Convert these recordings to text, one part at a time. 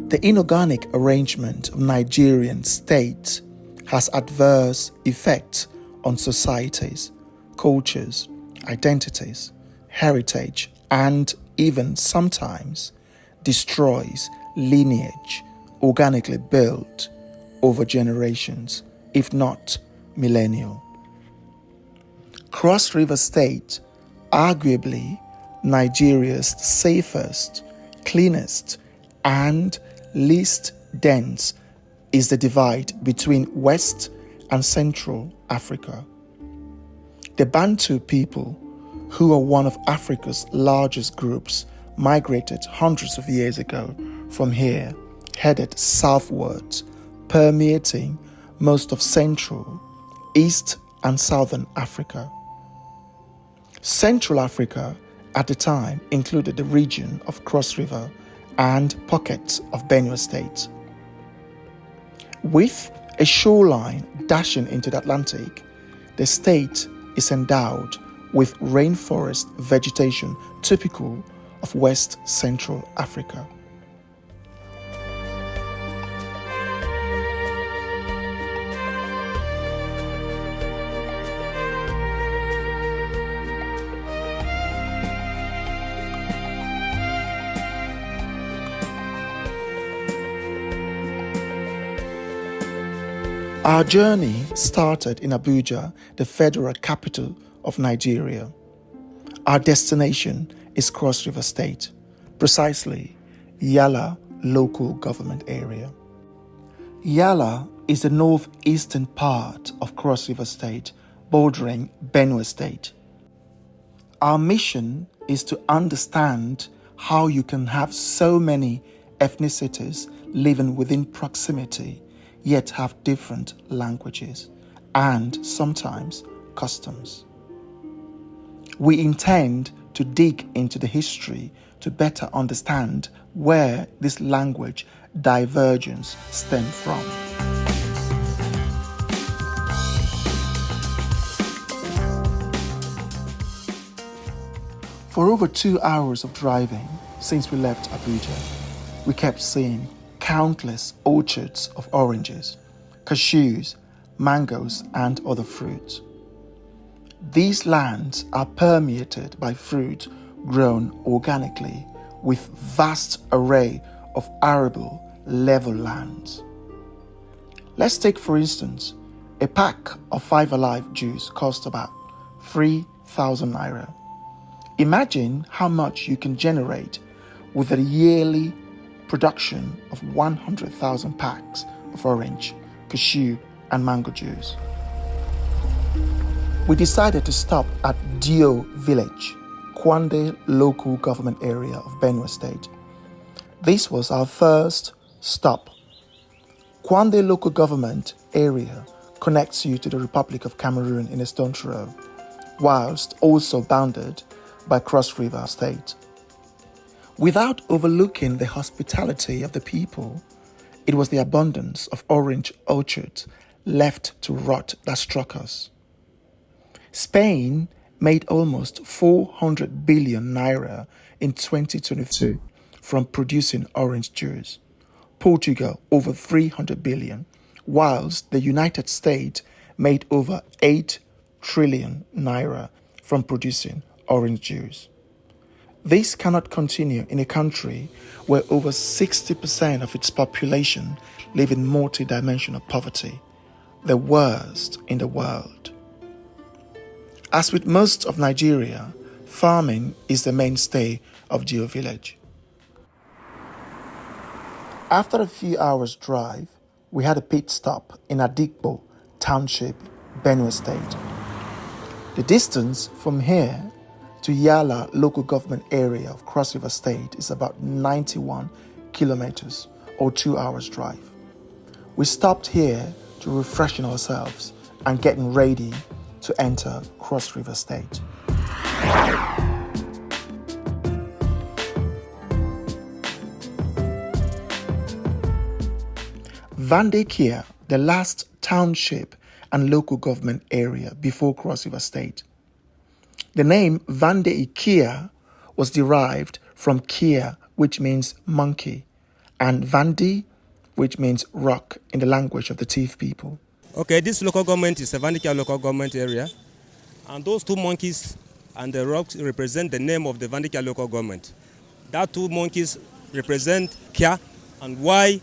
The inorganic arrangement of Nigerian state has adverse effects on societies, cultures, identities, heritage, and even sometimes destroys lineage organically built over generations, if not millennial. Cross River State, arguably Nigeria's safest, cleanest, and least dense, is the divide between West and Central Africa. The Bantu people, who are one of Africa's largest groups, migrated hundreds of years ago from here, headed southwards, permeating most of Central, East, and Southern Africa. Central Africa at the time included the region of Cross River and pockets of Benue State. With a shoreline dashing into the Atlantic, the state is endowed with rainforest vegetation typical of West Central Africa. Our journey started in Abuja, the federal capital of Nigeria. Our destination is Cross River State, precisely Yala local government area. Yala is the northeastern part of Cross River State, bordering Benue State. Our mission is to understand how you can have so many ethnicities living within proximity, yet have different languages and sometimes customs. We intend to dig into the history to better understand where this language divergence stems from. For over 2 hours of driving since we left Abuja, we kept seeing countless orchards of oranges, cashews, mangoes, and other fruits. These lands are permeated by fruit grown organically with vast array of arable level lands. Let's take, for instance, a pack of 5 Alive juice costs about 3,000 naira. Imagine how much you can generate with a yearly production of 100,000 packs of orange, cashew, and mango juice. We decided to stop at Dio Village, Kwande local government area of Benue State. This was our first stop. Kwande local government area connects you to the Republic of Cameroon in a stone's throw, whilst also bounded by Cross River State. Without overlooking the hospitality of the people, it was the abundance of orange orchards left to rot that struck us. Spain made almost 400 billion naira in 2022 from producing orange juice. Portugal over 300 billion, whilst the United States made over 8 trillion naira from producing orange juice. This cannot continue in a country where over 60% of its population live in multi-dimensional poverty, the worst in the world. As with most of Nigeria, farming is the mainstay of Dio Village. After a few hours' drive, we had a pit stop in Adigbo Township, Benue State. The distance from here to Yala local government area of Cross River State is about 91 kilometers or 2 hours drive. We stopped here to refreshen ourselves and getting ready to enter Cross River State. Vandeikya, the last township and local government area before Cross River State. The name Vandeikya was derived from Kia, which means monkey, and Vandi, which means rock in the language of the Tiv people. Okay, this local government is a Vandeikya local government area, and those two monkeys and the rocks represent the name of the Vandeikya local government. That two monkeys represent Kya, and why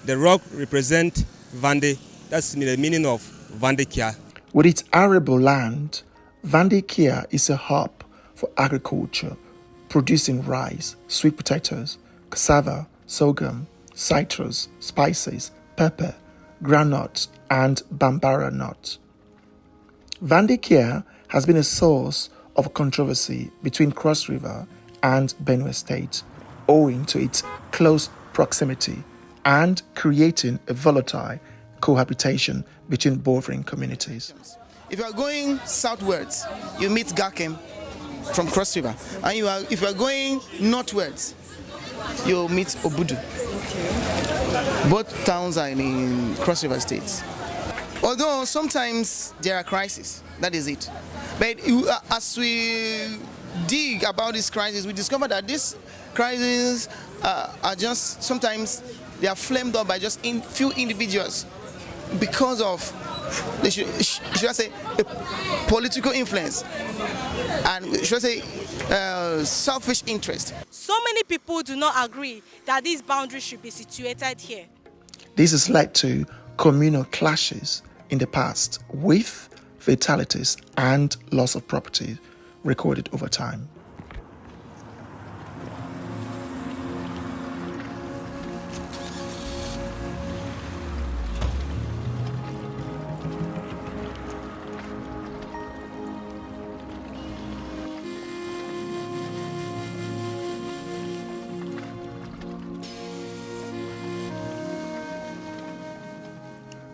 the rock represent Vande. That's the meaning of Vandeikya. With its arable land, Vandeikya is a hub for agriculture, producing rice, sweet potatoes, cassava, sorghum, citrus, spices, pepper, groundnuts, and bambara nuts. Vandeikya has been a source of controversy between Cross River and Benue State, owing to its close proximity and creating a volatile cohabitation between bordering communities. If you are going southwards, you meet Gakem from Cross River, and if you are going northwards, you meet Obudu. Okay. Both towns are in Cross River states. Although sometimes there are crises, that is it. But as we dig about this crisis, we discover that these crises are just sometimes they are flamed up by just few individuals because of, should I say, a political influence and should I say selfish interest. So many people do not agree that these boundaries should be situated here. This has led to communal clashes in the past, with fatalities and loss of property recorded over time.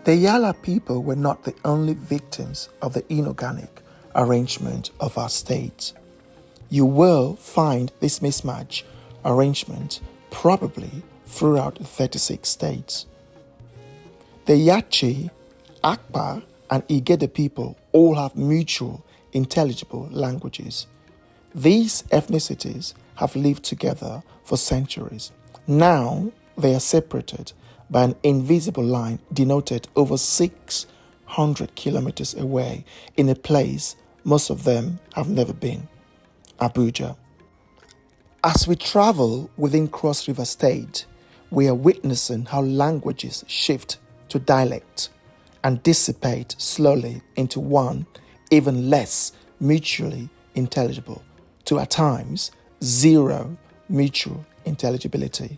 The Yala people were not the only victims of the inorganic arrangement of our state. You will find this mismatch arrangement probably throughout the 36 states. The Yachi, Akpa, and Igede people all have mutual, intelligible languages. These ethnicities have lived together for centuries. Now they are separated by an invisible line denoted over 600 kilometers away in a place most of them have never been, Abuja. As we travel within Cross River State, we are witnessing how languages shift to dialect and dissipate slowly into one even less mutually intelligible, to at times zero mutual intelligibility.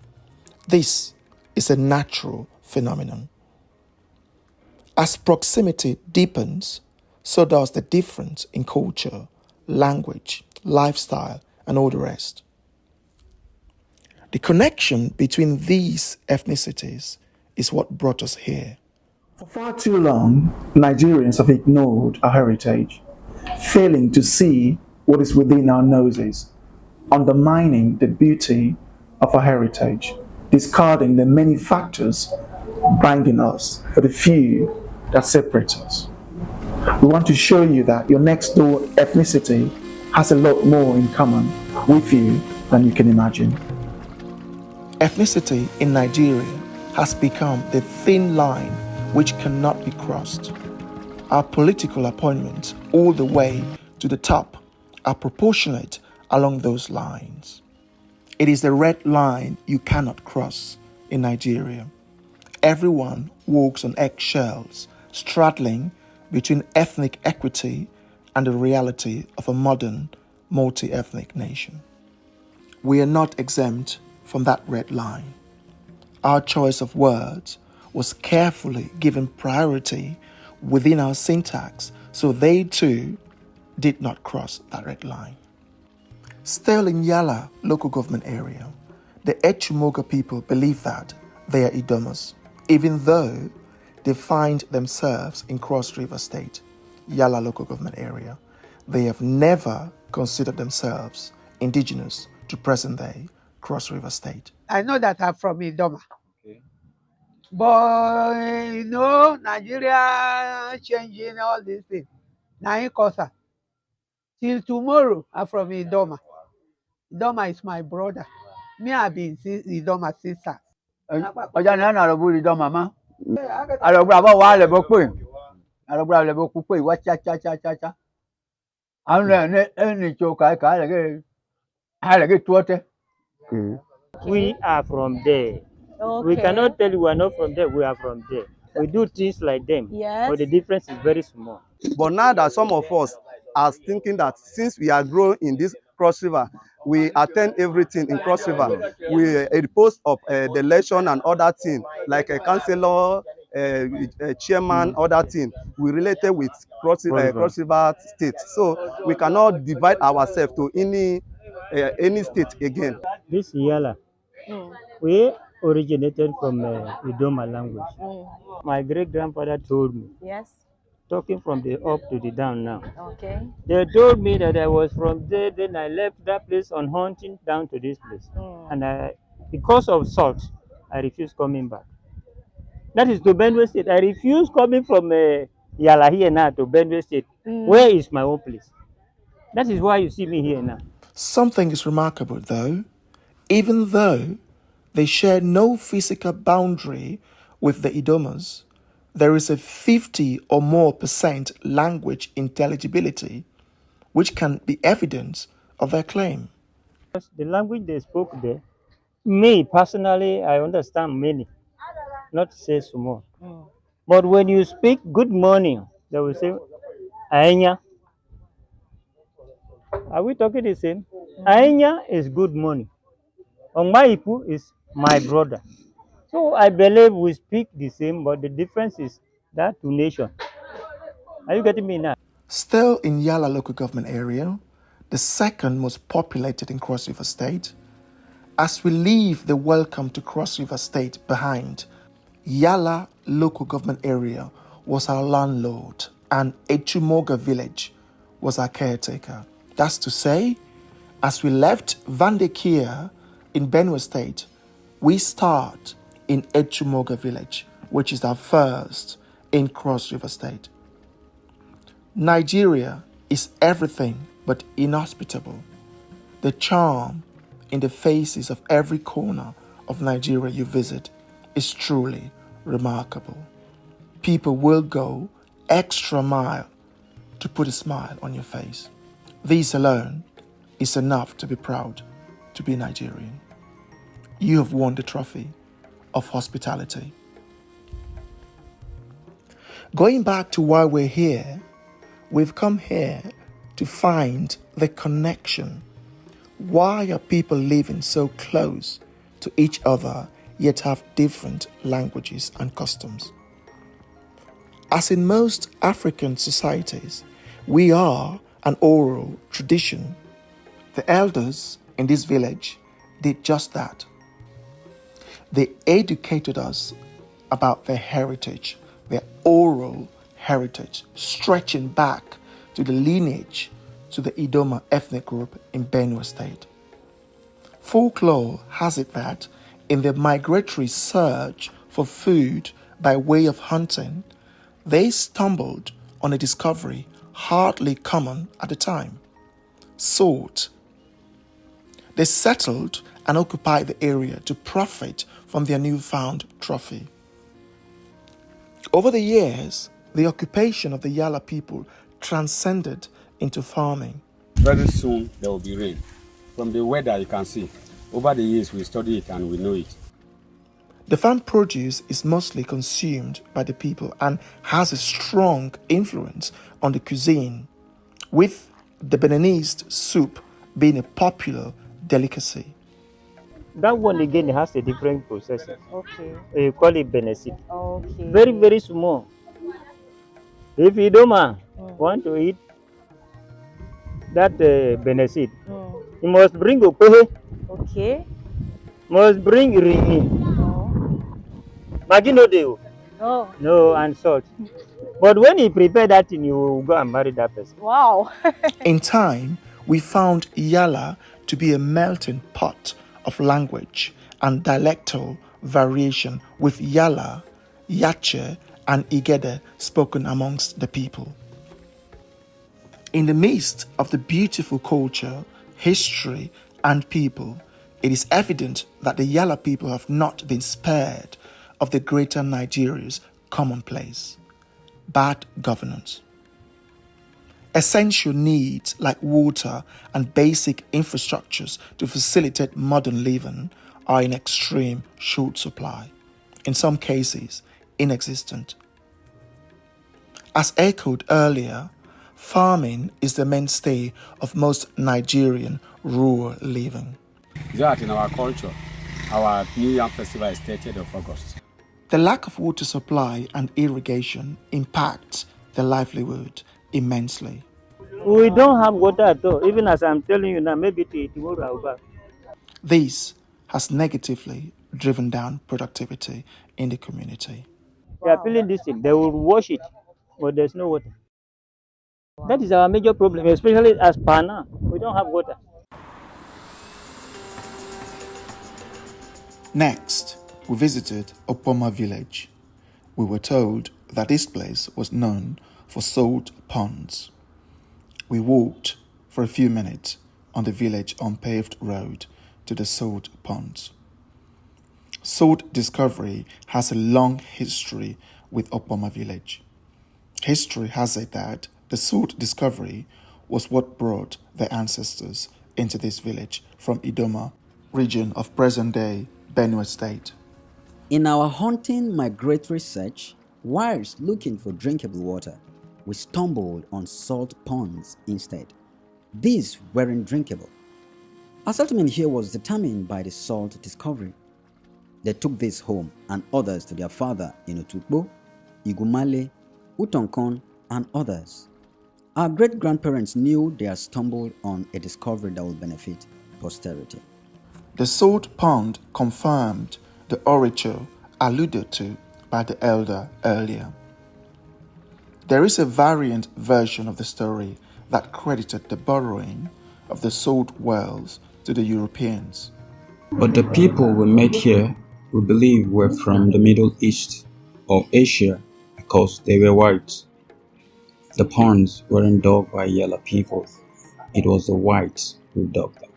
This is a natural phenomenon. As proximity deepens, so does the difference in culture, language, lifestyle, and all the rest. The connection between these ethnicities is what brought us here. For far too long, Nigerians have ignored our heritage, failing to see what is within our noses, undermining the beauty of our heritage, discarding the many factors binding us for the few that separate us. We want to show you that your next door ethnicity has a lot more in common with you than you can imagine. Ethnicity in Nigeria has become the thin line which cannot be crossed. Our political appointments all the way to the top are proportionate along those lines. It is the red line you cannot cross in Nigeria. Everyone walks on eggshells, straddling between ethnic equity and the reality of a modern, multi-ethnic nation. We are not exempt from that red line. Our choice of words was carefully given priority within our syntax, so they too did not cross that red line. Still in Yala local government area, the Echumoga people believe that they are Idomas, even though they find themselves in Cross River State, Yala local government area. They have never considered themselves indigenous to present-day Cross River State. I know that I'm from Idoma. Okay. But you know, Nigeria changing all these things. Now in Kosa. Till tomorrow, I'm from Idoma. Idoma is my brother. Me, I've been Idoma sister. ọjà ní àná àròbó rí dán màmá àròbó àbọ̀ wà lẹ̀ bọ́ pé àròbó àlẹ̀ bọ́ pé wá cháchácháchá àwọn ẹni tí o kà á lẹ̀ tó ọtẹ. We are from there. Okay. We cannot tell you we are not from there. We are from there. We do things like them. Yes. But the difference is very small. But now that some of us are thinking that since we are growing in this Cross River, we attend everything in Cross River. We a post of the election and other things like a councillor, a chairman, other things. We related with Cross River State, so we cannot divide ourselves to any state again. This Yala, we originated from Idoma language. My great grandfather told me. Yes. Talking from the up to the down now. Okay. They told me that I was from there, then I left that place on hunting down to this place. And because of salt, I refused coming back. That is to Benue State. I refuse coming from Yala here now to Benue State. Where is my own place? That is why you see me here now. Something is remarkable though. Even though they share no physical boundary with the Idomas, there is a 50 or more % language intelligibility, which can be evidence of their claim. The language they spoke there, me personally, I understand many, not to say so more. But when you speak good morning, they will say, Aenya. Are we talking the same? Aenya is good morning. Ongmaipu is my brother. So I believe we speak the same, but the difference is that two nations. Are you getting me now? Still in Yala local government area, the second most populated in Cross River State, as we leave the welcome to Cross River State behind, Yala local government area was our landlord and Echumoga village was our caretaker. That's to say, as we left Vandeikya in Benue State, we start in Echumoga village, which is our first in Cross River State. Nigeria is everything but inhospitable. The charm in the faces of every corner of Nigeria you visit is truly remarkable. People will go extra mile to put a smile on your face. This alone is enough to be proud to be Nigerian. You have won the trophy of hospitality. Going back to why we're here, we've come here to find the connection. Why are people living so close to each other yet have different languages and customs? As in most African societies, we are an oral tradition. The elders in this village did just that. They educated us about their heritage, their oral heritage, stretching back to the lineage to the Idoma ethnic group in Benue State. Folklore has it that in their migratory search for food by way of hunting, they stumbled on a discovery hardly common at the time: salt. They settled and occupied the area to profit from their newfound trophy. Over the years, the occupation of the Yala people transcended into farming. Very soon there will be rain. From the weather you can see. Over the years we study it and we know it. The farm produce is mostly consumed by the people and has a strong influence on the cuisine, with the Beninese soup being a popular delicacy. That one again has a different processing. Okay. You call it Benesit. Okay. Very, very small. If you don't want to eat that Benesit, you must bring Okohe, Okay. must bring Rini. Magi no dey. Oh. No, and salt. But when you prepare that thing, you will go and marry that person. Wow. In time, we found Yala to be a melting pot of language and dialectal variation, with Yala, Yache, and Igede spoken amongst the people. In the midst of the beautiful culture, history, and people, it is evident that the Yala people have not been spared of the greater Nigeria's commonplace, bad governance. Essential needs like water and basic infrastructures to facilitate modern living are in extreme short supply, in some cases inexistent. As echoed earlier, farming is the mainstay of most Nigerian rural living. That in our culture, our New Yam Festival is 30th of August. The lack of water supply and irrigation impacts the livelihood immensely. We don't have water at all. Even as I'm telling you now, maybe tomorrow I'll back. This has negatively driven down productivity in the community. They are filling this thing. They will wash it, but there's no water. That is our major problem, especially as per now. We don't have water. Next, we visited Opoma village. We were told that this place was known for salt ponds. We walked for a few minutes on the village unpaved road to the salt ponds. Salt discovery has a long history with Opoma village. History has it that the salt discovery was what brought the ancestors into this village from Idoma, region of present-day Benue state. In our hunting migratory search, whilst looking for drinkable water, we stumbled on salt ponds instead. These weren't drinkable. Our settlement here was determined by the salt discovery. They took this home and others to their father in Otukbo, Igumale, Utonkon, and others. Our great-grandparents knew they had stumbled on a discovery that will benefit posterity. The salt pond confirmed the oracle alluded to by the elder earlier. There is a variant version of the story that credited the borrowing of the salt wells to the Europeans. But the people we met here, we believe, were from the Middle East or Asia because they were white. The ponds weren't dug by Yala people. It was the whites who dug them.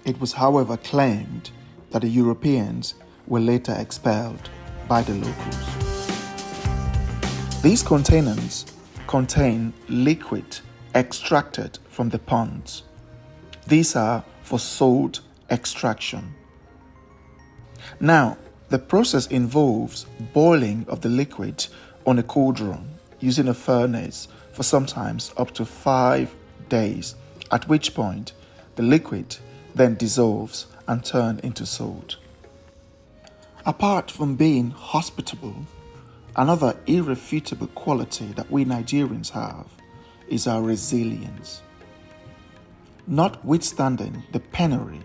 It was, however, claimed that the Europeans were later expelled by the locals. These containers contain liquid extracted from the ponds. These are for salt extraction. Now, the process involves boiling of the liquid on a cauldron using a furnace for sometimes up to 5 days, at which point the liquid then dissolves and turns into salt. Apart from being hospitable, another irrefutable quality that we Nigerians have is our resilience. Notwithstanding the penury,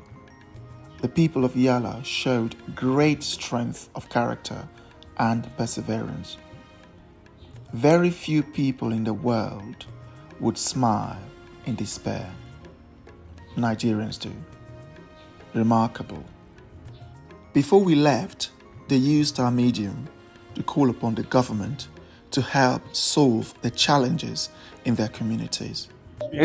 the people of Yala showed great strength of character and perseverance. Very few people in the world would smile in despair. Nigerians do. Remarkable. Before we left, they used our medium to call upon the government to help solve the challenges in their communities. See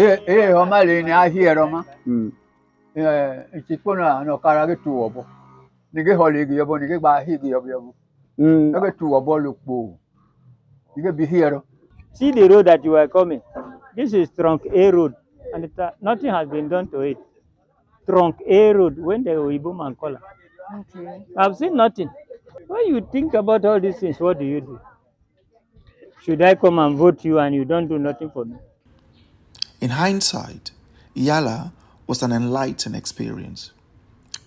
the road that you are coming. This is Trunk A road, and nothing has been done to it. Trunk A road, when the Ibom and Kola. Okay. I've seen nothing. When you think about all these things, what do you do? Should I come and vote you and you don't do nothing for me? In hindsight, Yala was an enlightening experience.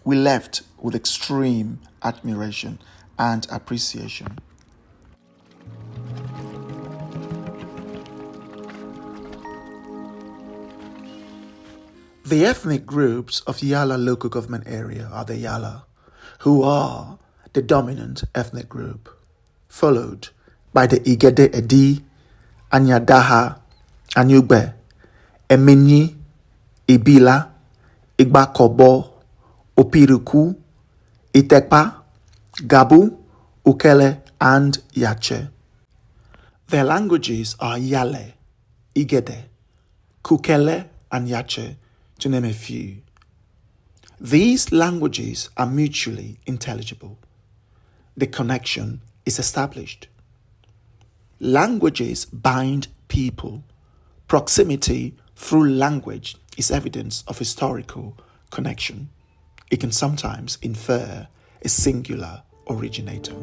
We left with extreme admiration and appreciation. The ethnic groups of Yala local government area are the Yala, who are the dominant ethnic group, followed by the Igede Edi, Anyadaha, Anyugbe, Eminyi, Ibila, Igbakobo, Opiruku, Itekpa, Gabu, Ukele, and Yache. Their languages are Yale, Igede, Kukele, and Yache, to name a few. These languages are mutually intelligible. The connection is established. Languages bind people. Proximity through language is evidence of historical connection. It can sometimes infer a singular originator.